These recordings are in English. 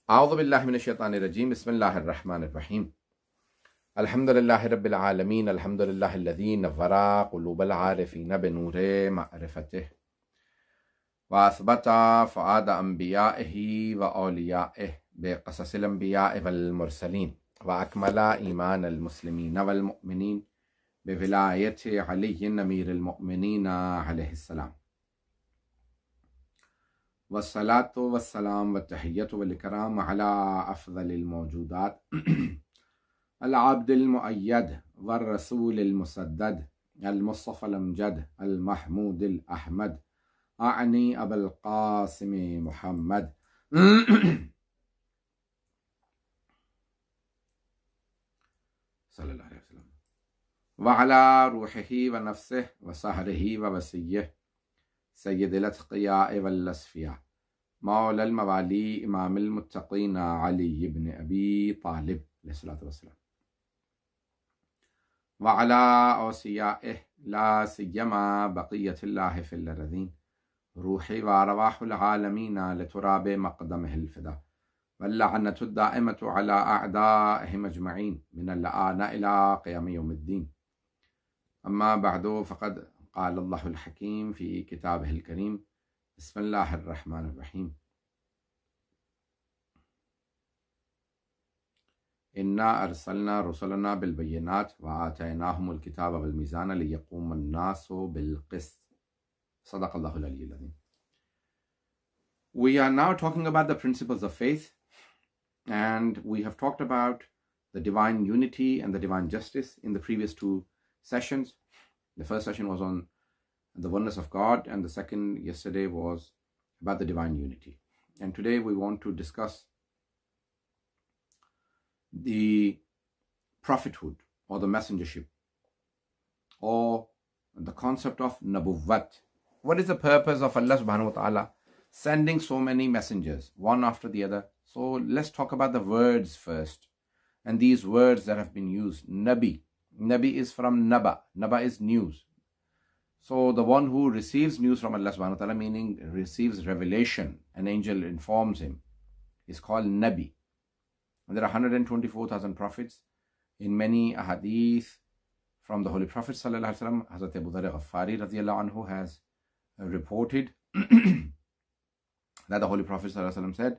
أعوذ بالله من الشيطان الرجيم بسم الله الرحمن الرحيم الحمد لله رب العالمين الحمد لله الذي نور قلوب العارفين بنور معرفته وأثبت فؤاد أنبيائه وأوليائه بقصص الأنبياء والمرسلين وأكمل إيمان المسلمين والمؤمنين بولاية علي أمير المؤمنين عليه السلام والصلاة والسلام والتحية والإكرام على أفضل الموجودات العبد المؤيد والرسول المسدد المصطفى الأمجد المحمود الأحمد أعني أبا القاسم محمد صلى الله عليه وسلم وعلى روحه ونفسه وسهره ووسيه سيد الأتقياء والأصفياء مولى الموالي إمام المتقين علي بن أبي طالب عليه الصلاة والسلام وعلى أوصيائه لا سيما بقية الله في الأرضين روحي وأرواح العالمين لتراب مقدمه الفدا واللعنة الدائمة على أعدائهم أجمعين من الآن إلى قيام يوم الدين أما بعد فقد قال الله الحكيم في كتابه الكريم بسم الله الرحمن الرحيم إنا أرسلنا رسلنا بالبينات وآتيناهم الكتاب والميزان ليقوم الناس بالقسط صدق الله العلي العظيم. We are now talking about the principles of faith, and we have talked about the divine unity and the divine justice in the previous two sessions. The first session was on the oneness of God, and the second yesterday was about the divine unity. And today we want to discuss the prophethood or the messengership or the concept of nabuwwat. What is the purpose of Allah subhanahu wa ta'ala sending so many messengers, one after the other? So let's talk about the words first. And these words that have been used, Nabi. Nabi is from Naba. Naba is news. So the one who receives news from Allah subhanahu wa ta'ala, meaning receives revelation, an angel informs him, is called Nabi. And there are 124,000 prophets. In many ahadith from the Holy Prophet sallallahu alaihi wasallam, Hazrat Abu Dharr Ghaffari radiyallahu anhu has reported that the Holy Prophet sallallahu alaihi wasallam said,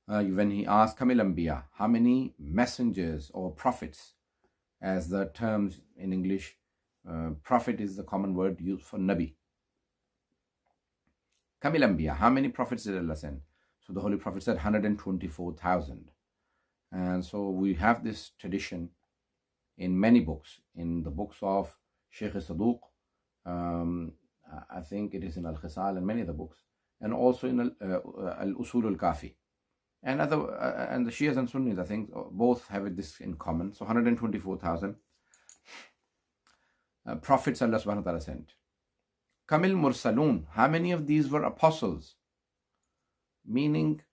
when he asked Kamil Anbiya, how many messengers or prophets, as the terms in English, prophet is the common word used for Nabi. Kamil Anbiya, how many prophets did Allah send? So the Holy Prophet said 124,000. And so we have this tradition in many books, in the books of Shaykh Saduq, I think it is in Al-Khisal and many other books, and also in Al-Usul Al-Kafi. And the Shias and Sunnis, I think, both have this in common. So 124,000 prophets Allah subhanahu wa ta'ala sent. Kamil Mursalun, how many of these were apostles? Meaning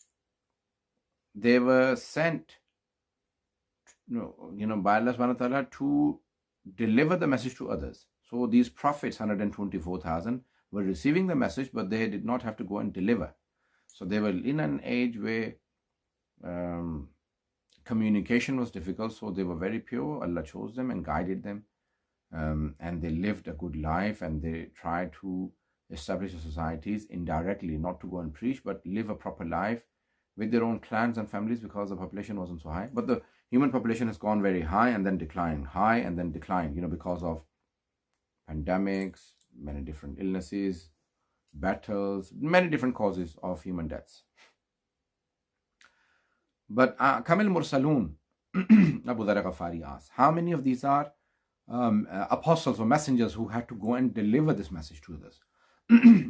they were sent by Allah subhanahu wa ta'ala to deliver the message to others. So these prophets, 124,000, were receiving the message, but they did not have to go and deliver. So they were in an age where communication was difficult, so they were very pure. Allah chose them and guided them, and they lived a good life, and they tried to establish societies indirectly, not to go and preach, but live a proper life with their own clans and families, because the population wasn't so high. But the human population has gone very high and then declined, high and then declined, because of pandemics, many different illnesses, battles, many different causes of human deaths. But Kamil Mursalun, Abu Dharr Ghaffari asked, how many of these are apostles or messengers who had to go and deliver this message to others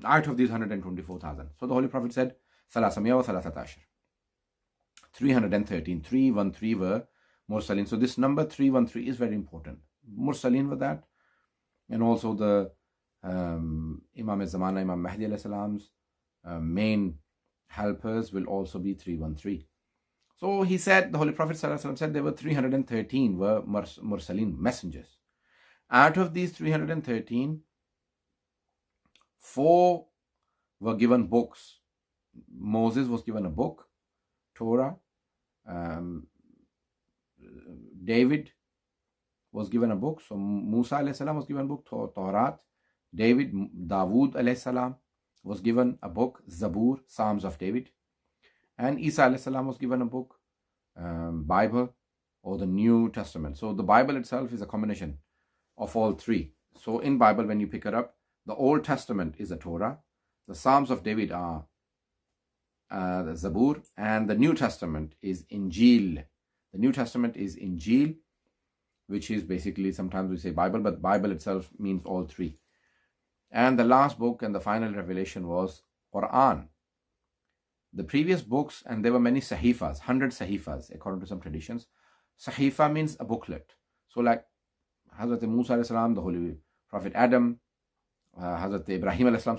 out of these 124,000? So the Holy Prophet said, 313. 313 were Mursalin. So this number 313 is very important. Mursalin were that. And also the Imam al-Zamana, Imam Mahdi alayhi salam's main helpers will also be 313. So he said, the Holy Prophet said there were 313 were Mursalin, messengers. Out of these 313, 4 were given books. Moses was given a book, Torah, David was given a book. So Musa alayhi salam was given a book, Tawrat. Dawood alayhi salam was given a book, Zabur, Psalms of David. And Isa alayhi salam was given a book, Bible or the New Testament. So the Bible itself is a combination of all three. So in Bible, when you pick it up, the Old Testament is the Torah, the Psalms of David are the Zabur, and the New Testament is Injil. The New Testament is Injil, which is basically, sometimes we say Bible, but Bible itself means all three. And the last book and the final revelation was Quran. The previous books, and there were many sahifas, 100 sahifas according to some traditions. Sahifa means a booklet. So like Hazrat Musa alayhi salam, the Holy Prophet Adam, Hazrat Ibrahim alayhi salam,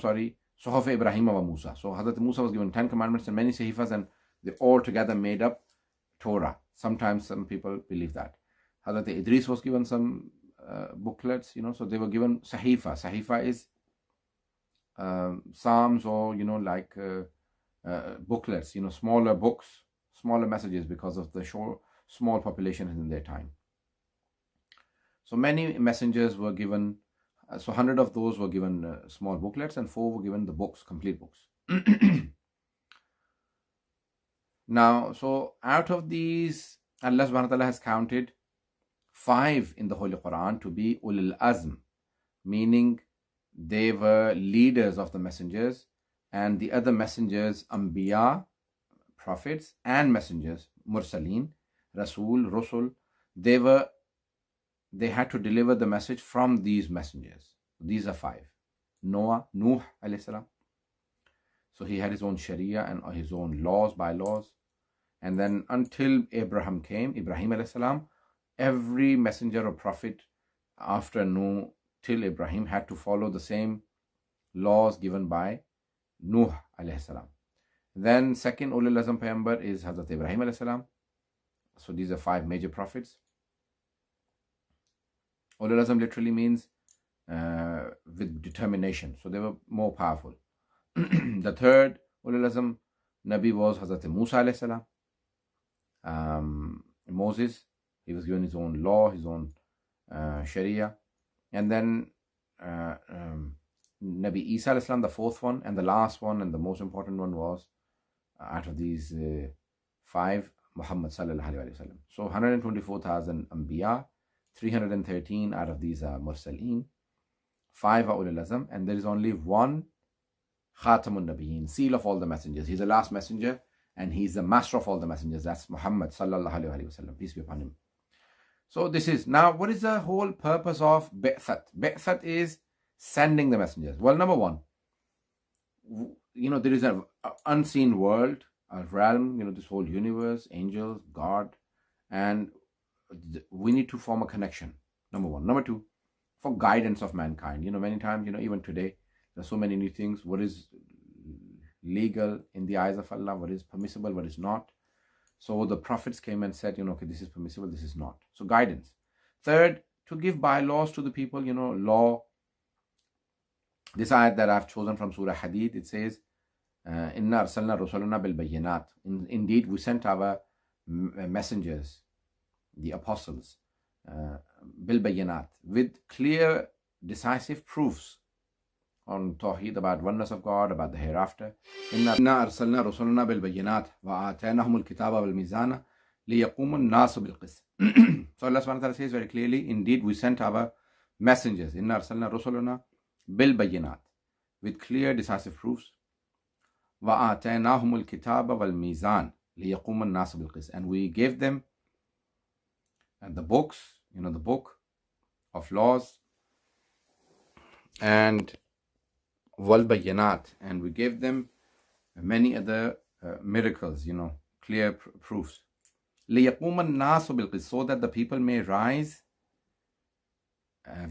Suhuf Ibrahim wa Musa. So Hazrat Musa was given 10 commandments and many sahifas, and they all together made up Torah. Sometimes some people believe that. Hazrat Idris was given some booklets, so they were given sahifa. Sahifa is psalms or, like booklets, smaller books, smaller messages because of the small population in their time. So many messengers were given, so 100 of those were given small booklets, and 4 were given the books, complete books. Now, so out of these, Allah subhanahu wa ta'ala has counted 5 in the Holy Quran to be Ulul Azm, meaning they were leaders of the messengers, and the other messengers, Anbiya, prophets, and messengers, Mursaleen, Rasul, Rusul, they had to deliver the message from these messengers. These are 5. Nuh alayhi salam. So he had his own Sharia and his own laws, bylaws. And then until Abraham came, Ibrahim alayhi salam, every messenger or prophet after Nuh till Ibrahim had to follow the same laws given by Nuh alayhi salam. Then second Ulul Azm Payghambar is Hazrat Ibrahim alayhi salam. So these are 5 major prophets. Ulul Azm literally means with determination. So they were more powerful. The third Ulul Azm Nabi was Hazrat Musa alayhi salam. Moses, he was given his own law, his own Sharia. And then Nabi Isa alayhi salam, the 4th one, and the last one and the most important one was out of these 5, Muhammad sallallahu alaihi wasallam. So 124,000 Anbiya, 313 out of these are Mursaleen, 5 are Ulul Azm, and there is only one Khatamun Nabiyyin, seal of all the messengers. He's the last messenger, and he's the master of all the messengers. That's Muhammad sallallahu alaihi wasallam, peace be upon him. So this is, now what is the whole purpose of Bi'that? Bi'that is sending the messengers. Well, number one, there is an unseen world, a realm, this whole universe, angels, God, and we need to form a connection, number one. Number two, for guidance of mankind. Many times, even today, there are so many new things. What is legal in the eyes of Allah? What is permissible? What is not? So the prophets came and said, okay, this is permissible, this is not. So guidance. Third, to give bylaws to the people, law. This ayat that I've chosen from Surah Hadid, it says, Inna arsalna rusulana bil bayyinat. Indeed, we sent our messengers, the apostles, bil bayyinat, with clear, decisive proofs on Tawheed, about oneness of God, about the hereafter. Inna arsalna rusulana bil bayyinat wa atainahum al kitaba wal mizana liyaquma an-nasu bil qist. So Allah subhanahu wa ta'ala says very clearly, indeed we sent our messengers, Inna arsalna rusulana bil bayyinat, with clear, decisive proofs. Wa atainahum al kitaba wal mizan liyaquma an-nasu bil qist. And we gave them the books, the book of laws, and wal bayyinat, and we gave them many other miracles, clear proofs. لِيَقُومَ النَّاسُ بِالْقِسْطِ, so that the people may rise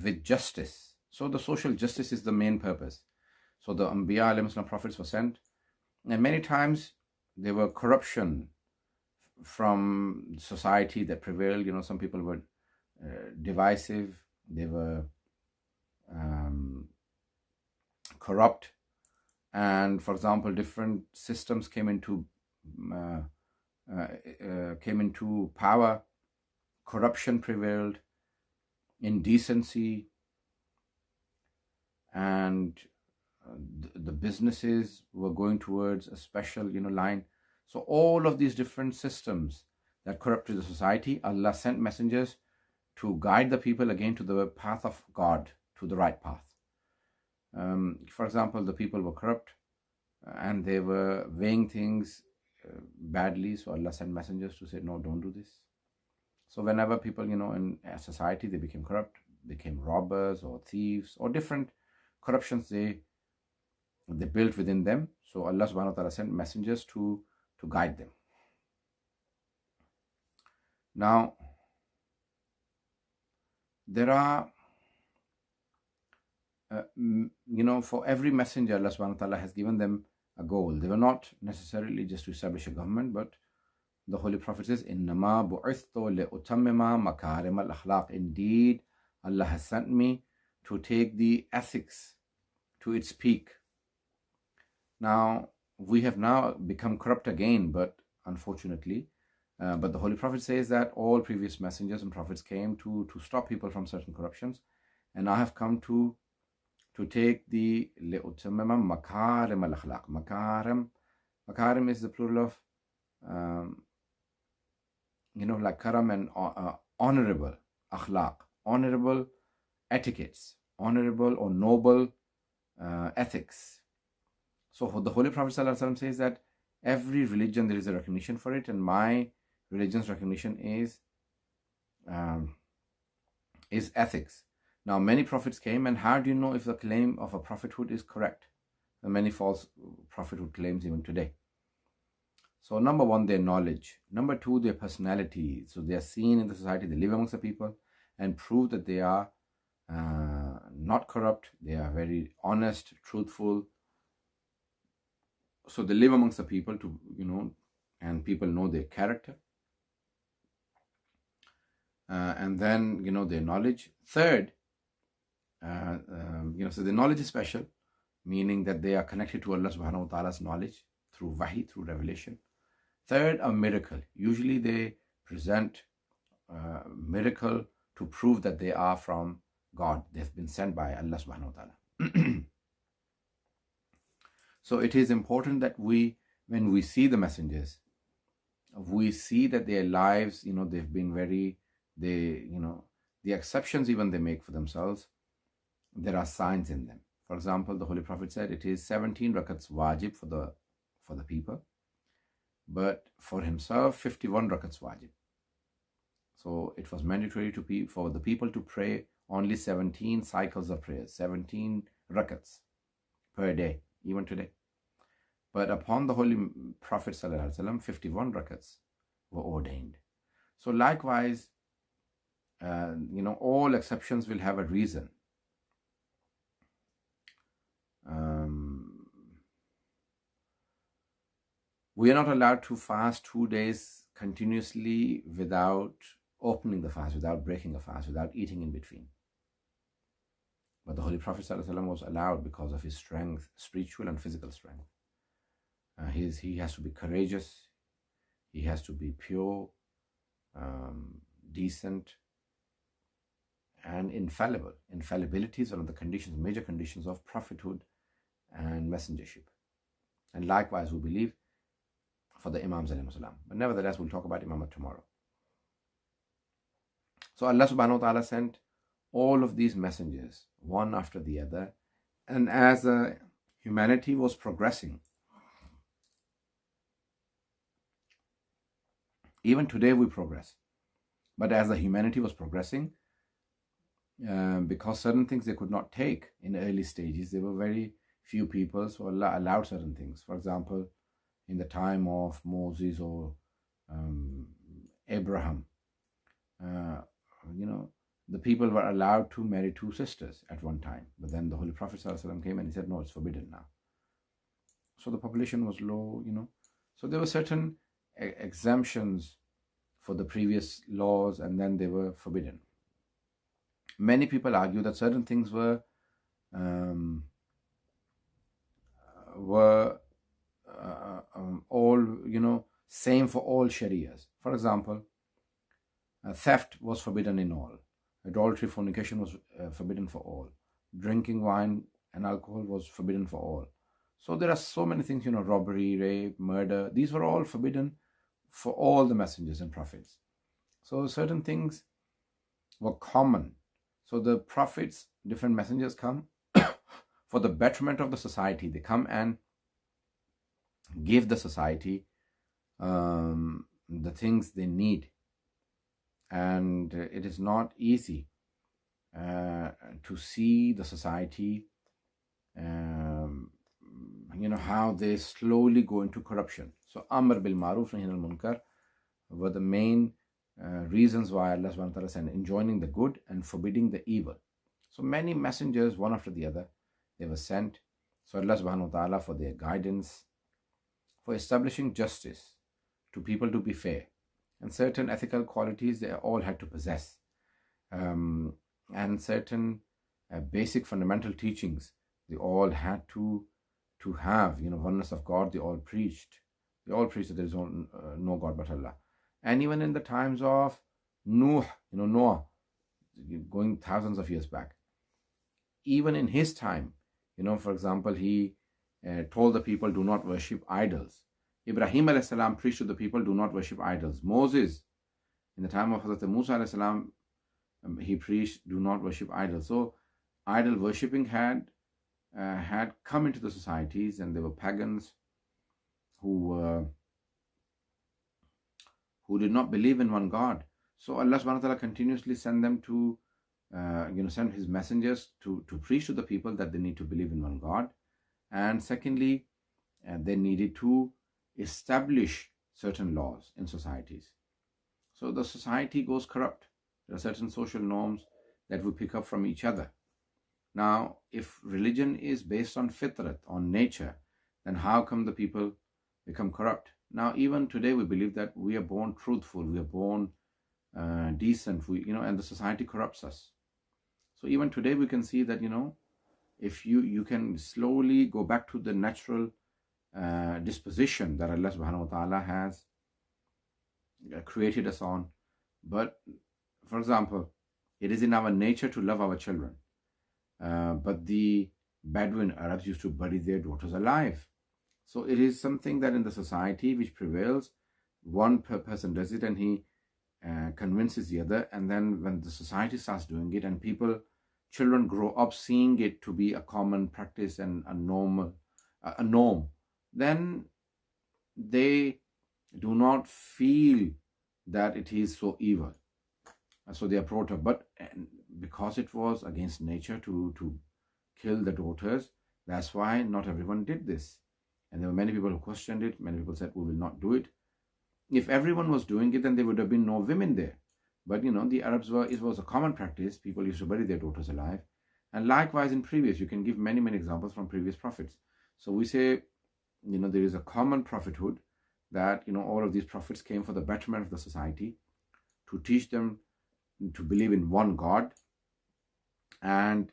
with justice. So the social justice is the main purpose. So the Anbiya alayhi salam, prophets were sent, and many times there were corruption from society that prevailed. Some people were divisive, they were corrupt, and for example, different systems came into came into power, corruption prevailed, indecency, and the businesses were going towards a special, line. So all of these different systems that corrupted the society, Allah sent messengers to guide the people again to the path of God, to the right path. For example, the people were corrupt and they were weighing things badly, so Allah sent messengers to say, no, don't do this. So whenever people, in a society, they became corrupt, became robbers or thieves or different corruptions they built within them. So Allah subhanahu wa ta'ala sent messengers to guide them. Now, there are, for every messenger, Allah subhanahu wa ta'ala has given them a goal. They were not necessarily just to establish a government, but the Holy Prophet says, إِنَّمَا بُعِثْتُ لِأُتَمِّمَ مَكَارِمَ الْأَخْلَاقِ. Indeed, Allah has sent me to take the ethics to its peak. Now, we have now become corrupt again, but unfortunately, but the Holy Prophet says that all previous messengers and prophets came to stop people from certain corruptions, and I have come to take the لِأُتَمِّمَ مَكَارِمَ الْأَخْلَاق. Makarim is the plural of like karam and honorable akhlaq, honorable etiquettes, honorable or noble ethics. So the Holy Prophet ﷺ says that every religion there is a recognition for it, and my religion's recognition is ethics. Now, many prophets came, and how do you know if the claim of a prophethood is correct? There are many false prophethood claims even today. So number one, their knowledge. Number two, their personality. So they are seen in the society, they live amongst the people and prove that they are not corrupt. They are very honest, truthful. So they live amongst the people and people know their character. And then, their knowledge. Third, so the knowledge is special, meaning that they are connected to Allah subhanahu wa ta'ala's knowledge through wahi, through revelation. Third, a miracle. Usually they present a miracle to prove that they are from God. They've been sent by Allah subhanahu wa ta'ala. So it is important that when we see the messengers, we see that their lives, they've been the exceptions even they make for themselves, there are signs in them. For example, the Holy Prophet said it is 17 rakats wajib for the people, but for himself 51 rakats wajib. So it was mandatory for the people to pray only 17 cycles of prayers, 17 rakats per day, even today. But upon the Holy Prophet ﷺ, 51 rakats were ordained. So likewise, all exceptions will have a reason. We are not allowed to fast 2 days continuously without opening the fast, without breaking the fast, without eating in between. But the Holy Prophet ﷺ was allowed because of his strength, spiritual and physical strength. He has to be courageous, he has to be pure, decent, and infallible. Infallibility is one of the major conditions of prophethood and messengership. And likewise, we believe for the Imams alayhi salam. But nevertheless, we'll talk about Imamah tomorrow. So Allah subhanahu wa ta'ala sent all of these messengers, one after the other. And as humanity was progressing, even today we progress. But as the humanity was progressing, because certain things they could not take in early stages, there were very few people, so Allah allowed certain things. For example, in the time of Moses or Abraham, the people were allowed to marry two sisters at one time. But then the Holy Prophet ﷺ came and he said, no, it's forbidden now. So the population was low, So there were certain exemptions for the previous laws, and then they were forbidden. Many people argue that certain things were all, Same for all Sharias. For example, theft was forbidden in all. Adultery, fornication was forbidden for all. Drinking wine and alcohol was forbidden for all. So there are so many things, robbery, rape, murder. These were all forbidden for all the messengers and prophets. So certain things were common. So the prophets, different messengers come for the betterment of the society. They come and give the society the things they need. And it is not easy to see the society, how they slowly go into corruption. So Amr bil Maruf Nahi anil Munkar were the main reasons why Allah subhanahu wa ta'ala sent, enjoining the good and forbidding the evil. So many messengers, one after the other, they were sent. So Allah subhanahu wa ta'ala, for their guidance, for establishing justice, to people to be fair, and certain ethical qualities they all had to possess, and certain basic fundamental teachings they all had to have. Oneness of God, they all preached that there is no God but Allah. And even in the times of Noah, going thousands of years back, even in his time, for example, he told the people, do not worship idols. Ibrahim alayhi salam preached to the people, do not worship idols. Moses, in the time of Hazrat Musa alayhi salam, he preached, do not worship idols. So idol worshipping had come into the societies, and there were pagans who did not believe in one God. So Allah subhanahu wa ta'ala continuously sent them to send his messengers to preach to the people that they need to believe in one God. And secondly, they needed to establish certain laws in societies. So the society goes corrupt. There are certain social norms that we pick up from each other. Now, if religion is based on fitrat, on nature, then how come the people become corrupt? Now, even today we believe that we are born truthful, we are born decent, and the society corrupts us. So even today we can see that, if you can slowly go back to the natural disposition that Allah subhanahu wa ta'ala has created us on. But for example, it is in our nature to love our children, but the Bedouin Arabs used to bury their daughters alive. So it is something that in the society which prevails, one person does it and he convinces the other, and then when the society starts doing it and children grow up seeing it to be a common practice and a norm, then they do not feel that it is so evil. So they are brought up. But because it was against nature to kill the daughters, that's why not everyone did this. And there were many people who questioned it. Many people said, we will not do it. If everyone was doing it, then there would have been no women there. But the Arabs it was a common practice. People used to bury their daughters alive. And likewise in previous, you can give many, many examples from previous prophets. So we say, there is a common prophethood that, all of these prophets came for the betterment of the society, to teach them to believe in one God, and,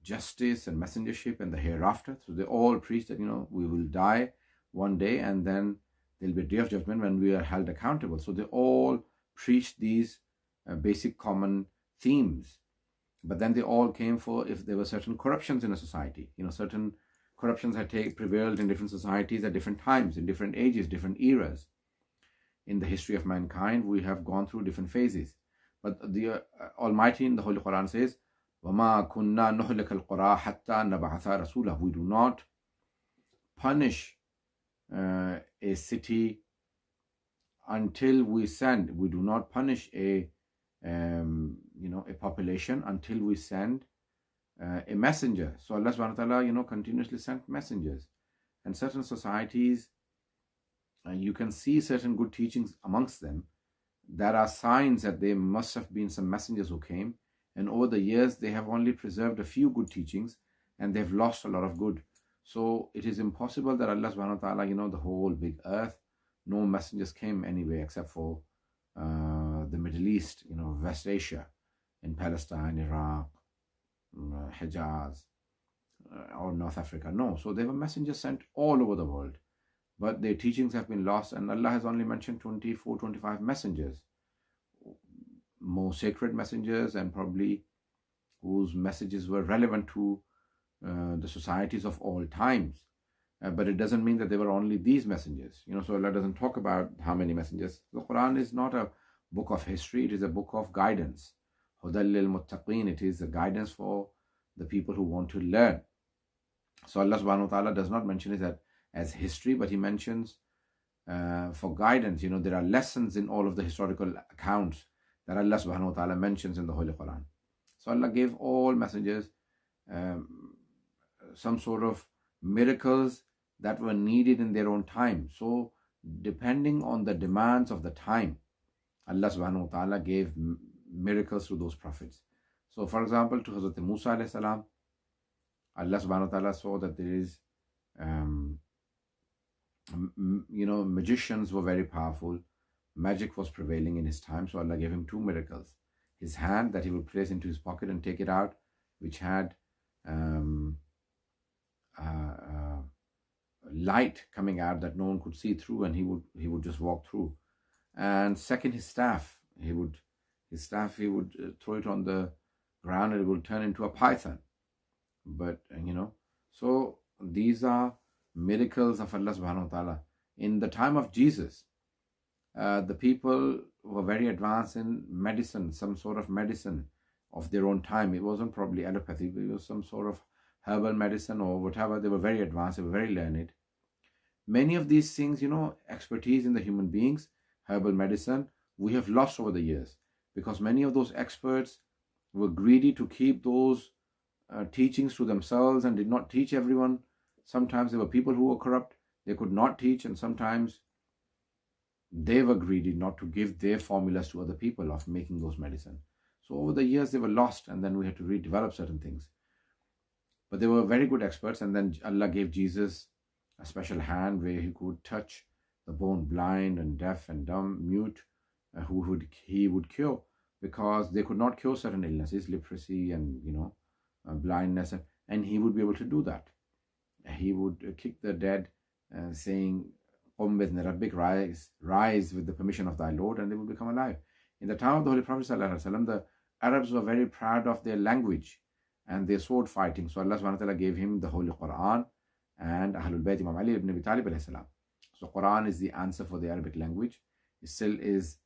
justice and messengership and the hereafter. So they all preach that, we will die one day, and then there'll be a day of judgment when we are held accountable. So they all preach these basic common themes. But then they all came for if there were certain corruptions in a society. Certain corruptions had prevailed in different societies at different times, in different ages, different eras. In the history of mankind, we have gone through different phases. But the Almighty in the Holy Quran says, وَمَا كُنَّا نُهْلِكَ الْقُرَىٰ حَتَّى نَبْعَثَ رَسُولًا. We do not punish a city until we send. We do not punish a population until we send a messenger. So Allah subhanahu wa ta'ala, continuously sent messengers. And certain societies, you can see certain good teachings amongst them. There are signs that there must have been some messengers who came, and over the years they have only preserved a few good teachings and they've lost a lot of good. So it is impossible that Allah subhanahu wa ta'ala, the whole big earth, no messengers came anyway except for the Middle East, West Asia, in Palestine, Iraq, Hijaz, or North Africa. No, so there were messengers sent all over the world. but their teachings have been lost, and Allah has only mentioned 24, 25 messengers, more sacred messengers, and probably whose messages were relevant to the societies of all times. But it doesn't mean that there were only these messengers. So Allah doesn't talk about how many messengers. The Quran is not a book of history, it is a book of guidance. Hudal lil muttaqeen, it is a guidance for the people who want to learn. So Allah subhanahu wa ta'ala does not mention it as history, but He mentions for guidance. There are lessons in all of the historical accounts that Allah subhanahu wa ta'ala mentions in the Holy Quran. So Allah gave all messengers some sort of miracles that were needed in their own time. So depending on the demands of the time, Allah subhanahu wa ta'ala gave miracles to those prophets. So for example, to Hazrat Musa alayhi salam, Allah subhanahu wa ta'ala saw that there is magicians were very powerful, magic was prevailing in his time, so Allah gave him 2 miracles. His hand that he would place into his pocket and take it out, which had light coming out that no one could see through, and he would just walk through. And second, his staff, he would throw it on the ground and it would turn into a python. But so these are miracles of Allah subhanahu wa ta'ala. In the time of Jesus, the people were very advanced in medicine, some sort of medicine of their own time. It wasn't probably allopathy, but it was some sort of herbal medicine or whatever. They were very advanced, they were very learned. Many of these things, expertise in the human beings, herbal medicine, we have lost over the years, because many of those experts were greedy to keep those teachings to themselves and did not teach everyone. Sometimes there were people who were corrupt, they could not teach, and sometimes they were greedy not to give their formulas to other people of making those medicine. So over the years they were lost, and then we had to redevelop certain things. But they were very good experts, and then Allah gave Jesus a special hand where he could touch the born blind and deaf and dumb, mute, he would cure, because they could not cure certain illnesses, leprosy and blindness, and he would be able to do that. He would kick the dead, saying, "Qum bi'idhni rabbik," rise with the permission of thy Lord, and they would become alive. In the time of the Holy Prophet ﷺ, the Arabs were very proud of their language and their sword fighting. So Allah subhanahu wa ta'ala gave him the Holy Quran and Ahlul Bayt Imam Ali ibn Abi Talib alayhi salam. So Quran is the answer for the Arabic language. It still is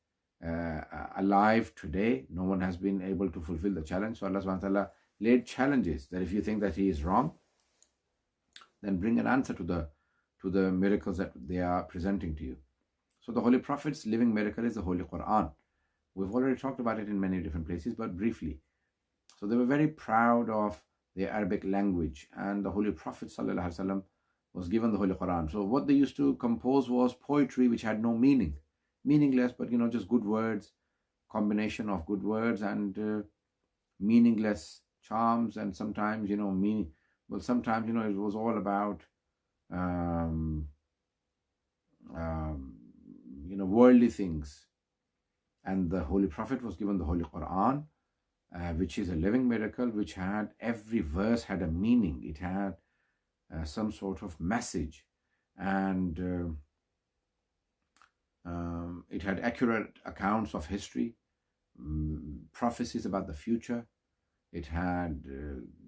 alive today. No one has been able to fulfill the challenge. So Allah subhanahu wa ta'ala laid challenges that if you think that he is wrong, then bring an answer to the miracles that they are presenting to you. So the Holy Prophet's living miracle is the Holy Quran. We've already talked about it in many different places, but briefly. So they were very proud of their Arabic language, and the Holy Prophet ﷺ was given the Holy Quran. So what they used to compose was poetry which had no meaning, meaningless, but just good words, combination of good words and meaningless charms, and sometimes meaning. Well, sometimes it was all about worldly things. And the Holy Prophet was given the Holy Quran, which is a living miracle, which had, every verse had a meaning. It had some sort of message, and it had accurate accounts of history, prophecies about the future. It had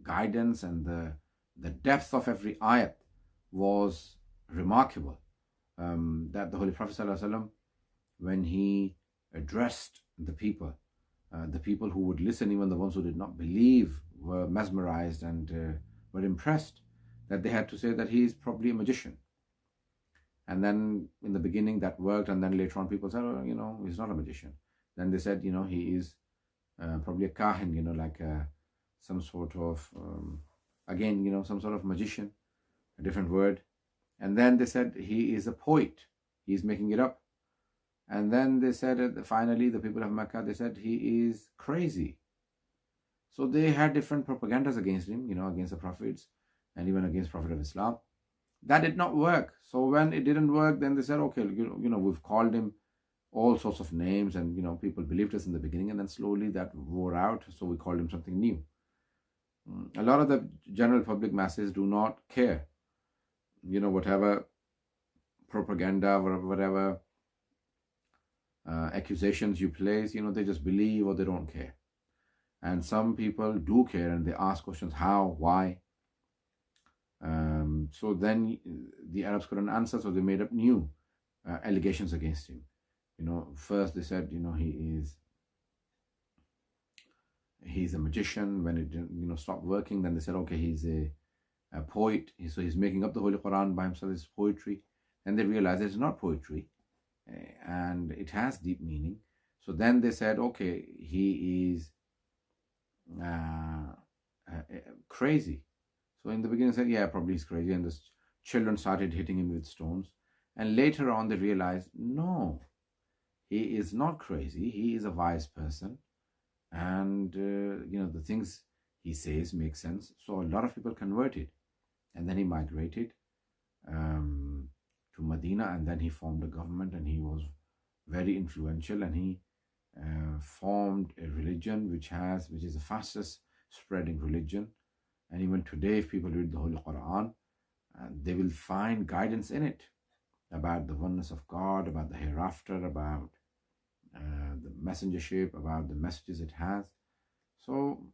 guidance, and the depth of every ayat was remarkable. That the Holy Prophet ﷺ, when he addressed the people who would listen, even the ones who did not believe, were mesmerized and were impressed, that they had to say that he is probably a magician. And then in the beginning that worked, and then later on people said, oh, he's not a magician. Then they said, he is probably a kahin, like some sort of, some sort of magician, a different word. And then they said he is a poet, he's making it up. And then they said, finally, the people of Mecca, they said he is crazy. So they had different propagandas against him, against the prophets and even against Prophet of Islam. That did not work. So when it didn't work, then they said, okay, we've called him all sorts of names, and people believed us in the beginning, and then slowly that wore out, so we called him something new. A lot of the general public masses do not care. Whatever propaganda, whatever accusations you place, they just believe or they don't care. And some people do care and they ask questions, how, why. So then the Arabs couldn't answer, so they made up new allegations against him. First they said, he's a magician. When it stopped working, then they said, okay, he's a poet. So he's making up the Holy Quran by himself. It's poetry. And they realized it's not poetry, and it has deep meaning. So then they said, okay, he is crazy. So in the beginning, they said, yeah, probably he's crazy. And the children started hitting him with stones. And later on, they realized, no, he is not crazy. He is a wise person. And, the things he says make sense. So a lot of people converted. And then he migrated to Medina, and then he formed a government, and he was very influential, and he formed a religion which is the fastest spreading religion. And even today, if people read the Holy Quran, they will find guidance in it about the oneness of God, about the hereafter, about the messengership, about the messages it has. So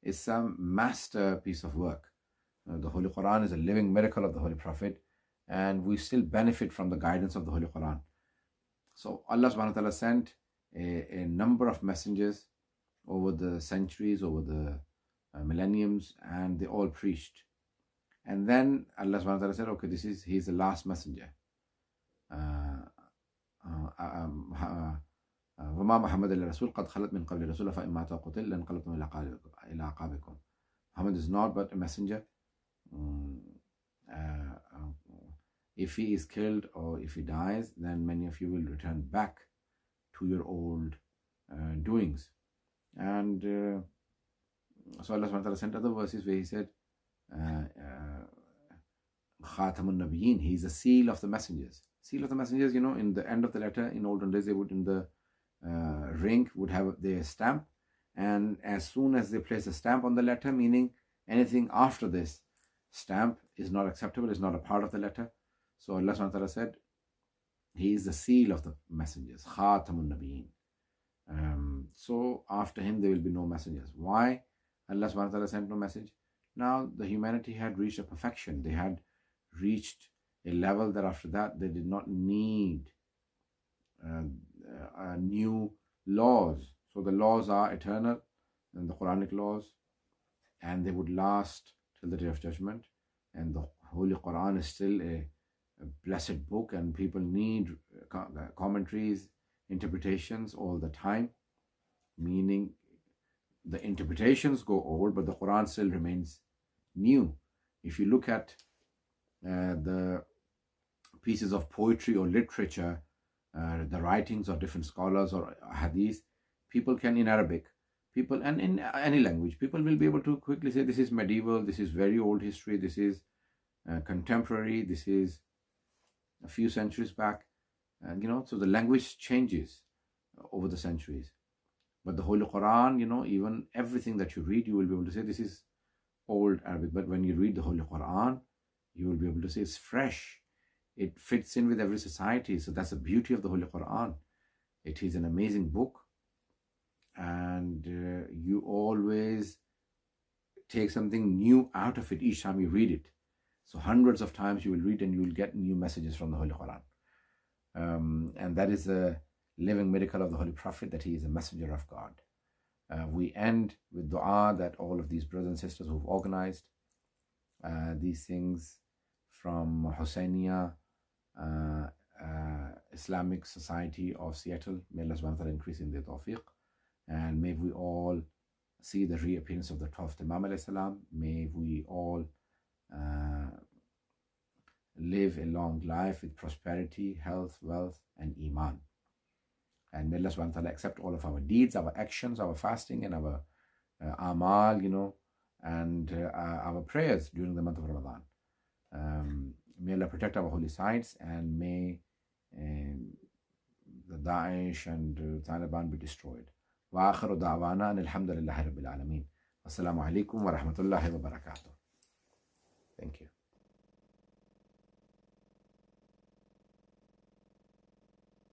it's a masterpiece of work. The Holy Quran is a living miracle of the Holy Prophet, and we still benefit from the guidance of the Holy Quran. So Allah subhanahu wa ta'ala sent a number of messengers over the centuries, over the millenniums, and they all preached. And then Allah subhanahu wa ta'ala said, okay, he's the last messenger. وما محمد إلا رسول قد خلت من قبل رسول فإن مات أو قتل لانقلبتم إلى أعقابكم. Muhammad is not but a messenger. If he is killed or if he dies, then many of you will return back to your old doings. And so Allah subhanahu wa ta'ala sent other verses where he said, Khatamun Nabiyyin, he is a seal of the messengers. Seal of the messengers, in the end of the letter, in olden days, they would, in the ring, would have their stamp. And as soon as they place a stamp on the letter, meaning anything after this stamp is not acceptable, is not a part of the letter. So Allah subhanahu wa ta'ala said, he is the seal of the messengers. Khatamun Nabiyyin. So after him, there will be no messengers. Why? Allah subhanahu wa ta'ala sent no message. Now the humanity had reached a perfection. They had reached a level that after that they did not need new laws. So the laws are eternal, and the Quranic laws, and they would last till the day of judgment. And the Holy Quran is still a blessed book, and people need commentaries, interpretations all the time, meaning the interpretations go old, but the Quran still remains new. If you look at the pieces of poetry or literature, the writings of different scholars or hadith, people can, in Arabic, people, and in any language, people will be able to quickly say, this is medieval, this is very old history, this is contemporary, this is a few centuries back. And, so the language changes over the centuries. But the Holy Quran, even everything that you read, you will be able to say, this is old Arabic. But when you read the Holy Quran, you will be able to say it's fresh. It fits in with every society. So that's the beauty of the Holy Quran. It is an amazing book. And you always take something new out of it each time you read it. So hundreds of times you will read and you will get new messages from the Holy Quran. And that is a living miracle of the Holy Prophet, that he is a messenger of God. We end with dua that all of these brothers and sisters who've organized these things from Hussainiya Islamic Society of Seattle, may Allah subhanahu wa ta'ala increase in their tawfiq, and may we all see the reappearance of the 12th Imam alayhi salam. May we all live a long life with prosperity, health, wealth, and iman. And may Allah subhanahu wa ta'ala accept all of our deeds, our actions, our fasting, and our amal, and our prayers during the month of Ramadan. May Allah protect our holy sites, and may the Daesh and Taliban be destroyed. Wa akhiru da'wana alhamdulillahi rabbil alameen. Wassalamu alaikum wa rahmatullahi wa barakatuh. Thank you.